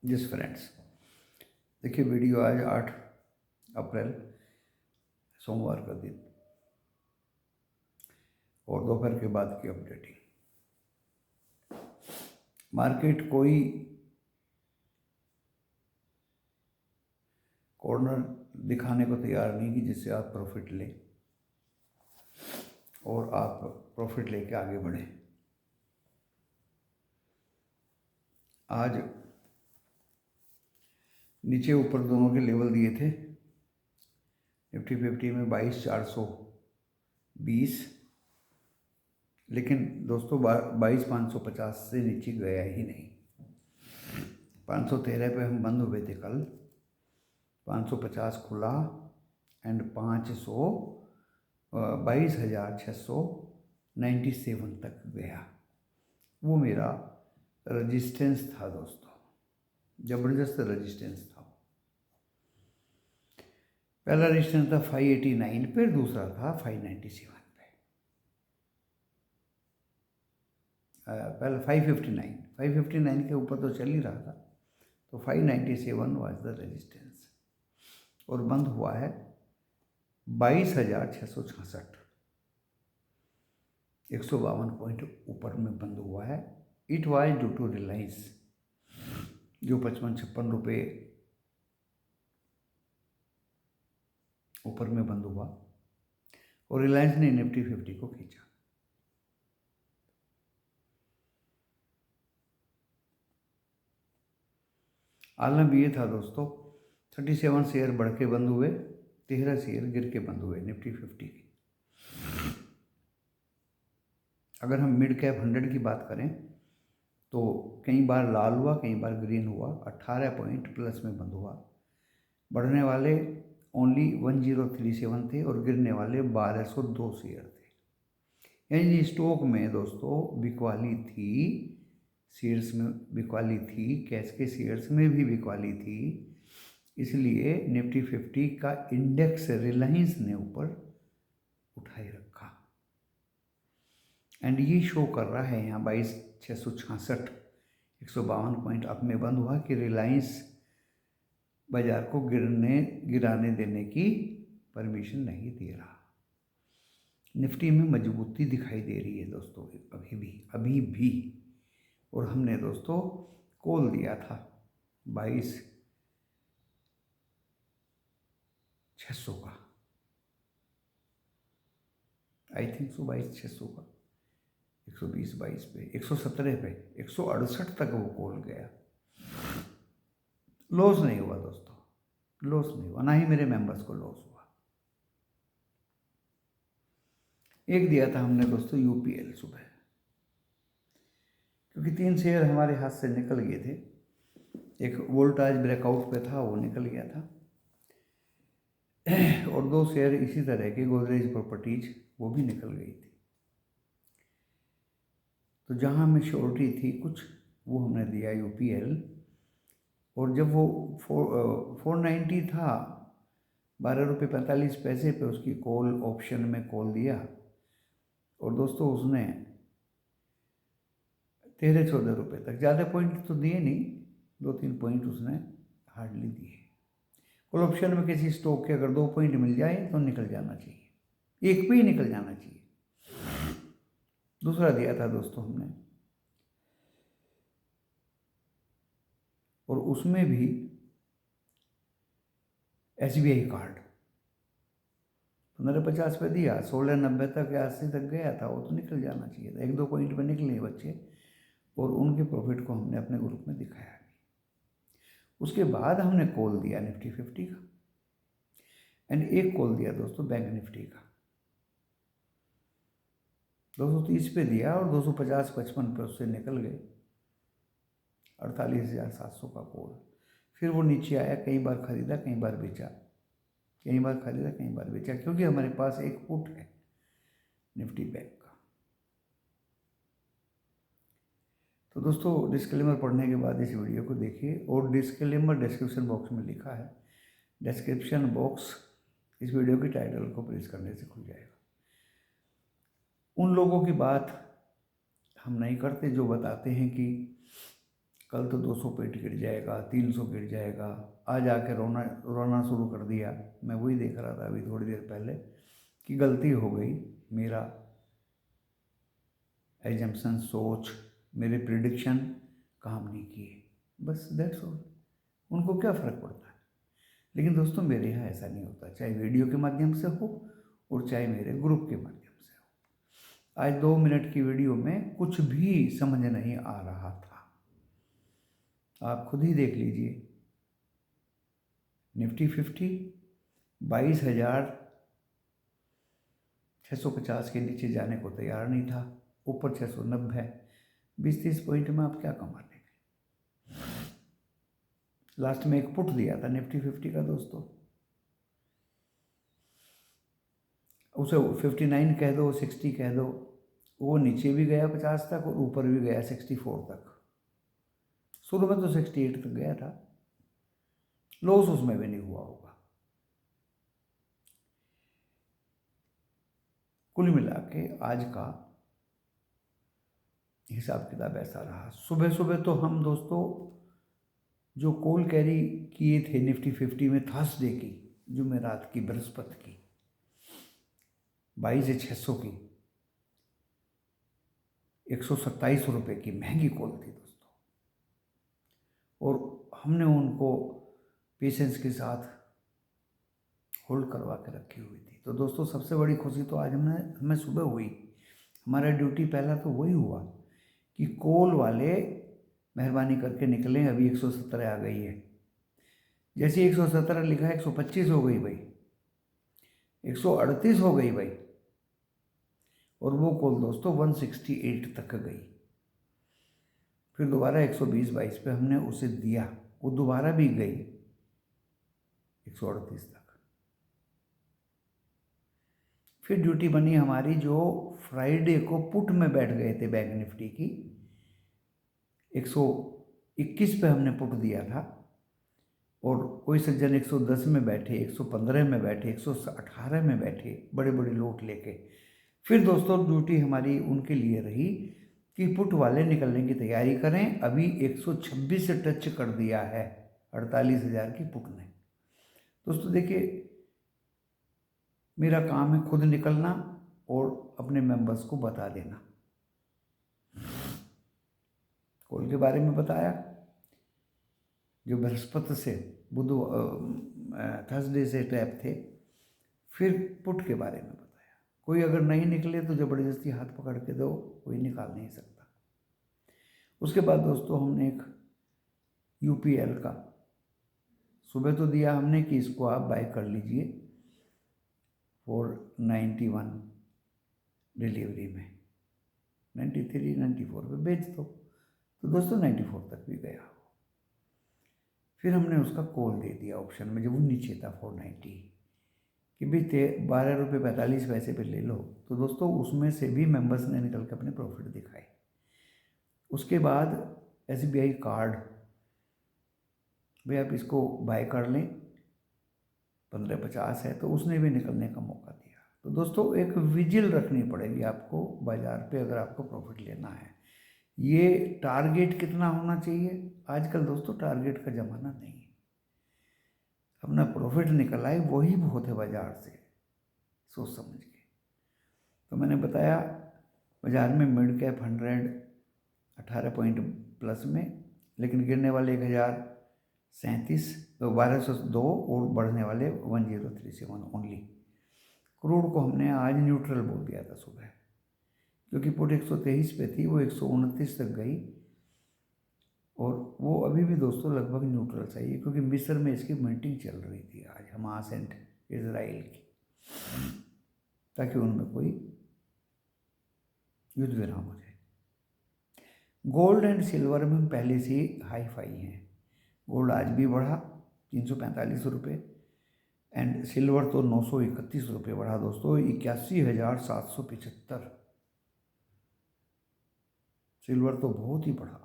जिस फ्रेंड्स, देखिए वीडियो आज 8 अप्रैल सोमवार का दिन और दोपहर के बाद की अपडेटिंग। मार्केट कोई कॉर्नर दिखाने को तैयार नहीं कि जिससे आप प्रॉफिट लें और आप प्रॉफिट लेके आगे बढ़ें। आज नीचे ऊपर दोनों के लेवल दिए थे। निफ्टी 50 में 22,420, लेकिन दोस्तों 22,550 से नीचे गया ही नहीं। 513 पे हम बंद हुए थे कल, 550 खुला एंड 22,697 तक गया। वो मेरा रजिस्टेंस था दोस्तों, ज़बरदस्त रजिस्टेंस था। पहला रजिस्टेंस था 589 पे, दूसरा था 597 पे। पहले 559 के ऊपर तो चल ही रहा था, तो 597 वाज द रेजिस्टेंस और बंद हुआ है 22,666, 152 पॉइंट ऊपर में बंद हुआ है। It was due to Reliance जो 55-56 रुपये ऊपर में बंद हुआ और रिलायंस ने निफ्टी 50 को खींचा। आलम ये था दोस्तों, 37 शेयर बढ़ के बंद हुए, 13 शेयर गिर के बंद हुए निफ्टी 50 के। अगर हम मिड कैप 100 की बात करें तो कई बार लाल हुआ, कई बार ग्रीन हुआ, 18 पॉइंट प्लस में बंद हुआ। बढ़ने वाले ओनली 1037 थे और गिरने वाले 1202 शेयर थे। यानी स्टॉक में दोस्तों बिकवाली थी, शेयर्स में बिकवाली थी, कैश के शेयर्स में भी बिकवाली थी। इसलिए निफ्टी 50 का इंडेक्स रिलायंस ने ऊपर उठाए रखा एंड ये शो कर रहा है यहाँ 22,666, 152 पॉइंट अप में बंद हुआ कि रिलायंस बाजार को गिराने देने की परमिशन नहीं दे रहा। निफ्टी में मजबूती दिखाई दे रही है दोस्तों अभी भी और हमने दोस्तों कॉल दिया था 22,600 का, आई थिंक सो 22,600 का, 120-22 पे, 117 पे, 168 तक वो कॉल गया। लॉस नहीं हुआ दोस्तों, लॉस नहीं हुआ, ना ही मेरे मेंबर्स को लॉस हुआ। एक दिया था हमने दोस्तों यूपीएल सुबह, क्योंकि 3 शेयर हमारे हाथ से निकल गए थे। एक वोल्टाज ब्रेकआउट पे था, वो निकल गया था और 2 शेयर इसी तरह के गोदरेज प्रॉपर्टीज वो भी निकल गई थी। तो जहाँ हमें श्योरिटी थी कुछ, वो हमने दिया यूपीएल और जब वो 490 था, 12 रुपये 45 पैसे पे उसकी कॉल ऑप्शन में कॉल दिया और दोस्तों उसने 13-14 रुपये तक, ज़्यादा पॉइंट तो दिए नहीं, 2-3 पॉइंट उसने हार्डली दिए। कॉल ऑप्शन में किसी स्टॉक के अगर 2 पॉइंट मिल जाए तो निकल जाना चाहिए, एक पे ही निकल जाना चाहिए। दूसरा दिया था दोस्तों हमने और उसमें भी SBI कार्ड 15.50 पे दिया, 16.90 तक या 80 तक गया था, वो तो निकल जाना चाहिए था। 1-2 पॉइंट पे निकले बच्चे और उनके प्रॉफिट को हमने अपने ग्रुप में दिखाया भी। उसके बाद हमने कॉल दिया निफ्टी 50 का एंड एक कॉल दिया दोस्तों बैंक निफ्टी का, 230 पे दिया और 250-55 पे उससे निकल गए, 48,700 का कॉल। फिर वो नीचे आया, कई बार खरीदा कई बार बेचा, कई बार खरीदा कई बार बेचा, क्योंकि हमारे पास एक पुट है निफ्टी बैंक का। तो दोस्तों डिस्क्लेमर पढ़ने के बाद इस वीडियो को देखिए और डिस्क्लेमर डिस्क्रिप्शन बॉक्स में लिखा है। डिस्क्रिप्शन बॉक्स इस वीडियो की टाइटल को प्रेस करने से खुल जाएगा। उन लोगों की बात हम नहीं करते जो बताते हैं कि कल तो 200 पॉइंट गिर जाएगा, 300 गिर जाएगा, आज आके रोना शुरू कर दिया। मैं वही देख रहा था अभी थोड़ी देर पहले कि गलती हो गई, मेरा एजम्पशन, सोच, मेरे प्रिडिक्शन काम नहीं किए, बस दैट्स ऑल। उनको क्या फ़र्क पड़ता है। लेकिन दोस्तों मेरे यहाँ ऐसा नहीं होता, चाहे वीडियो के माध्यम से हो और चाहे मेरे ग्रुप के माध्यम से हो। आज 2 मिनट की वीडियो में कुछ भी समझ नहीं आ रहा था, आप खुद ही देख लीजिए। निफ्टी 50 22,650 के नीचे जाने को तैयार नहीं था, ऊपर 690, 20-30 पॉइंट में आप क्या कमा लेंगे। लास्ट में एक पुट दिया था निफ्टी 50 का दोस्तों, उसे 59 कह दो, 60 कह दो, वो नीचे भी गया 50 तक और ऊपर भी गया 64 तक। शुरू में तो 68 तक गया था, लॉस उसमें भी नहीं हुआ होगा। कुल मिला के आज का हिसाब किताब ऐसा रहा। सुबह सुबह तो हम दोस्तों जो कॉल कैरी किए थे निफ्टी 50 में थर्सडे की, जुमेरात की, बृहस्पति की, 22,600 की, 127 रुपये की महंगी कॉल थी दोस्तों, और हमने उनको पेशेंस के साथ होल्ड करवा के रखी हुई थी। तो दोस्तों सबसे बड़ी खुशी तो आज हमें सुबह हुई। हमारा ड्यूटी पहला तो वही हुआ कि कॉल वाले मेहरबानी करके निकलें, अभी 117 आ गई है। जैसे 117 लिखा है 125 हो गई भाई, 138 हो गई भाई, और वो कॉल दोस्तों 168 तक गई। फिर दोबारा 120-22 पे हमने उसे दिया, वो दोबारा भी गई 138 तक। फिर ड्यूटी बनी हमारी, जो फ्राइडे को पुट में बैठ गए थे बैंक निफ्टी की, 121 पे हमने पुट दिया था, और कोई सज्जन 110 में बैठे, 115 में बैठे, 118 में बैठे, बड़े बड़े लोट लेके। फिर दोस्तों ड्यूटी हमारी उनके लिए रही कि पुट वाले निकलने की तैयारी करें। अभी 126 से टच कर दिया है 48,000 की पुट ने। दोस्तों देखिए, मेरा काम है खुद निकलना और अपने मेंबर्स को बता देना। कॉल के बारे में बताया, जो बृहस्पति से थर्सडे से टैप थे। फिर पुट के बारे में बताया, कोई अगर नहीं निकले तो ज़बरदस्ती हाथ पकड़ के दो, कोई निकाल नहीं सकता। उसके बाद दोस्तों हमने एक यूपीएल का सुबह तो दिया हमने कि इसको आप बाय कर लीजिए 491 डिलीवरी में, 93-94 पे बेच दो। तो दोस्तों 94 तक भी गया। फिर हमने उसका कॉल दे दिया ऑप्शन में, जब वो नीचे था 490 कि भाई 12 रुपये 45 पैसे पे ले लो। तो दोस्तों उसमें से भी मेंबर्स ने निकल के अपने प्रॉफिट दिखाए। उसके बाद SBI कार्ड, भाई आप इसको बाय कर लें, 15.50 है, तो उसने भी निकलने का मौका दिया। तो दोस्तों एक विजिल रखनी पड़ेगी आपको बाज़ार पे अगर आपको प्रॉफिट लेना है। ये टारगेट कितना होना चाहिए, आजकल दोस्तों टारगेट का ज़माना नहीं है। अपना प्रॉफिट निकल आए वही बहुत है बाज़ार से, सोच समझ के। तो मैंने बताया बाज़ार में मिड कैप 100 18 पॉइंट प्लस में, लेकिन गिरने वाले 1037, तो 1202, और बढ़ने वाले 1037 ओनली। क्रूड को हमने आज न्यूट्रल बोल दिया था सुबह, क्योंकि पुट 123 पे थी, वो 129 तक गई, और वो अभी भी दोस्तों लगभग न्यूट्रल सही है, क्योंकि मिस्र में इसकी मीटिंग चल रही थी आज हमास एंड इजराइल की, ताकि उनमें कोई युद्ध विराम हो जाए। गोल्ड एंड सिल्वर में हम पहले से हाई फाई हैं। गोल्ड आज भी बढ़ा 345 रुपये, एंड सिल्वर तो 931 रुपये बढ़ा दोस्तों, 81,775। सिल्वर तो बहुत ही बढ़ा।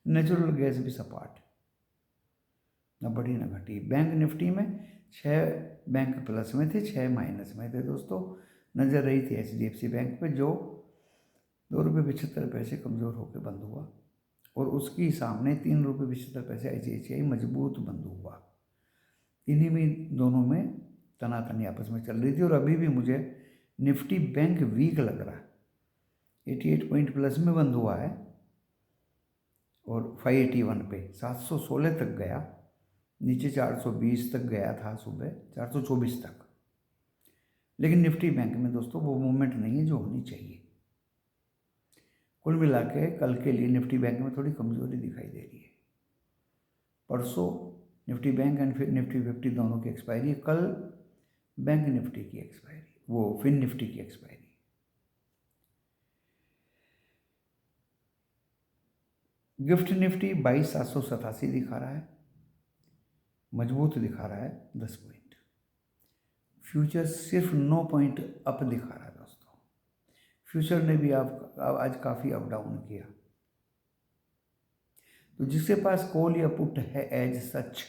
नेचुरल गैस भी सपाट, न बढ़ी न घटी। बैंक निफ्टी में 6 बैंक प्लस में थे, 6 माइनस में थे दोस्तों। नज़र रही थी HDFC बैंक पे, जो 2 रुपये 75 पैसे कमज़ोर होकर बंद हुआ। और उसकी सामने 3 रुपये 75 पैसे ICICI मजबूत बंद हुआ। इन्हीं में दोनों में तनातनी आपस में चल रही थी और अभी भी मुझे निफ्टी बैंक वीक लग रहा है। 88 पॉइंट प्लस में बंद हुआ है और 581 पे 716 तक गया, नीचे 420 तक गया था सुबह, 424 तक। लेकिन निफ्टी बैंक में दोस्तों वो मूवमेंट नहीं है जो होनी चाहिए। कुल मिला के कल के लिए निफ्टी बैंक में थोड़ी कमजोरी दिखाई दे रही है। परसों निफ्टी बैंक एंड फिर निफ्टी 50 दोनों की एक्सपायरी है। कल बैंक निफ्टी की एक्सपायरी, वो फिन निफ्टी की एक्सपायरी। गिफ्ट निफ्टी 22,787 दिखा रहा है, मजबूत दिखा रहा है 10 पॉइंट। फ्यूचर सिर्फ 9 पॉइंट अप दिखा रहा है दोस्तों। फ्यूचर ने भी आज काफ़ी अप डाउन किया। तो जिसके पास कॉल या पुट है एज सच,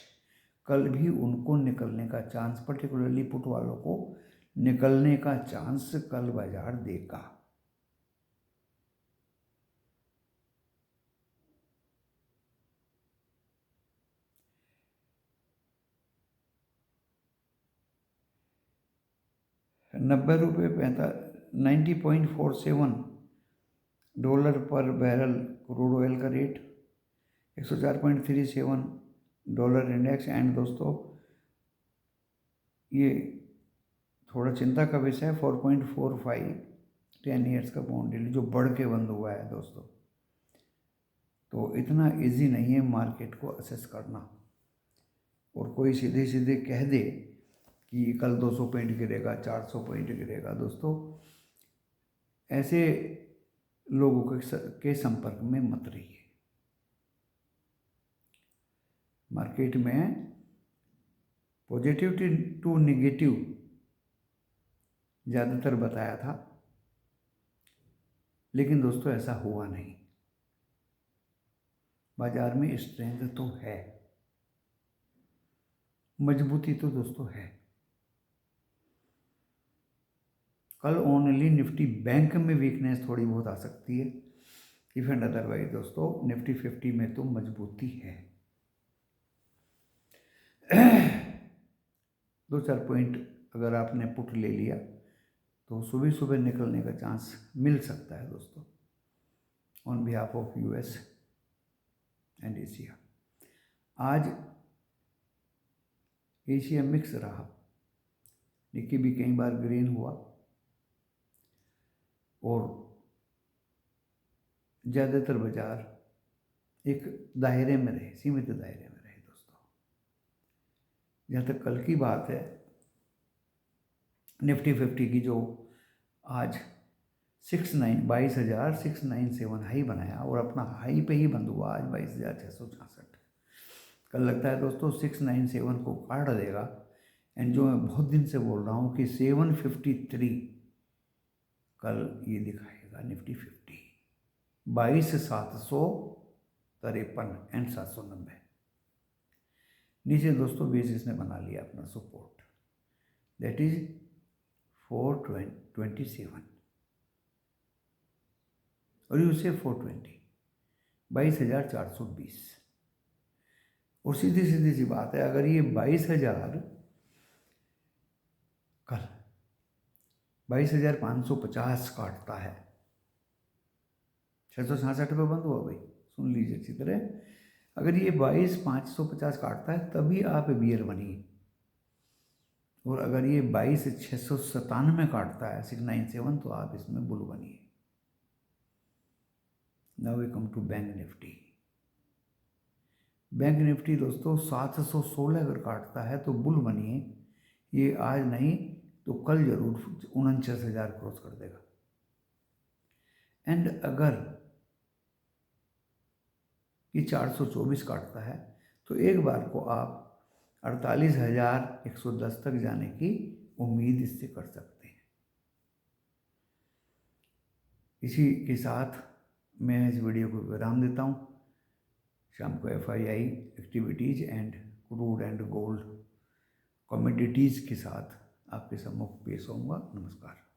कल भी उनको निकलने का चांस, पर्टिकुलरली पुट वालों को निकलने का चांस कल बाजार देगा। $90 90.47 डॉलर पर बैरल क्रूड ऑयल का रेट, 104.37 डॉलर इंडेक्स। एंड दोस्तों ये थोड़ा चिंता का विषय है, 4.45 10 ईयर्स का बॉन्ड यील्ड जो बढ़ के बंद हुआ है दोस्तों। तो इतना इजी नहीं है मार्केट को असेस करना, और कोई सीधे सीधे कह दे कि कल 200 पॉइंट गिरेगा, 400 पॉइंट गिरेगा। दोस्तों ऐसे लोगों के संपर्क में मत रहिए। मार्केट में पॉजिटिव टू नेगेटिव ज़्यादातर बताया था, लेकिन दोस्तों ऐसा हुआ नहीं। बाजार में स्ट्रेंथ तो है, मजबूती तो दोस्तों है। कल ओनली निफ्टी बैंक में वीकनेस थोड़ी बहुत आ सकती है, इफ एंड अदरवाइज दोस्तों निफ्टी 50 में तो मजबूती है। 2-4 पॉइंट अगर आपने पुट ले लिया तो सुबह सुबह निकलने का चांस मिल सकता है दोस्तों, on behalf of US and Asia. आज एशिया मिक्स रहा, निफ्टी भी कई बार ग्रीन हुआ और ज़्यादातर बाजार एक दायरे में रहे, सीमित दायरे में रहे दोस्तों। जहाँ तक कल की बात है, निफ्टी 50 की जो आज 22,697 हाई बनाया और अपना हाई पे ही बंद हुआ आज 22,666। कल लगता है दोस्तों 697 को काट देगा। एंड जो मैं बहुत दिन से बोल रहा हूँ कि 753 कल ये दिखाएगा निफ्टी 50, 22,753 एंड 790। नीचे दोस्तों बेसिस ने बना लिया अपना सपोर्ट, दैट इज 427 और उससे 420, 22,420। और सीधी सीधी सी बात है, अगर ये 22,000 कल 22,550 काटता है, 666 पे बंद हुआ भाई, सुन लीजिए अच्छी तरह। अगर ये 22,550 काटता है तभी आप बियर बनिए, और अगर ये 22,697 काटता है 697 तो आप इसमें बुल बनिए। Now we come to bank Nifty. Bank Nifty दोस्तों 716 अगर काटता है तो बुल बनिए, ये आज नहीं तो कल जरूर 49,000 क्रॉस कर देगा। एंड अगर ये 424 काटता है तो एक बार को आप 48,110 तक जाने की उम्मीद इससे कर सकते हैं। इसी के साथ मैं इस वीडियो को विराम देता हूँ। शाम को FII activities and crude and gold commodities के साथ आपके सम्मुख पेश होऊंगा। नमस्कार।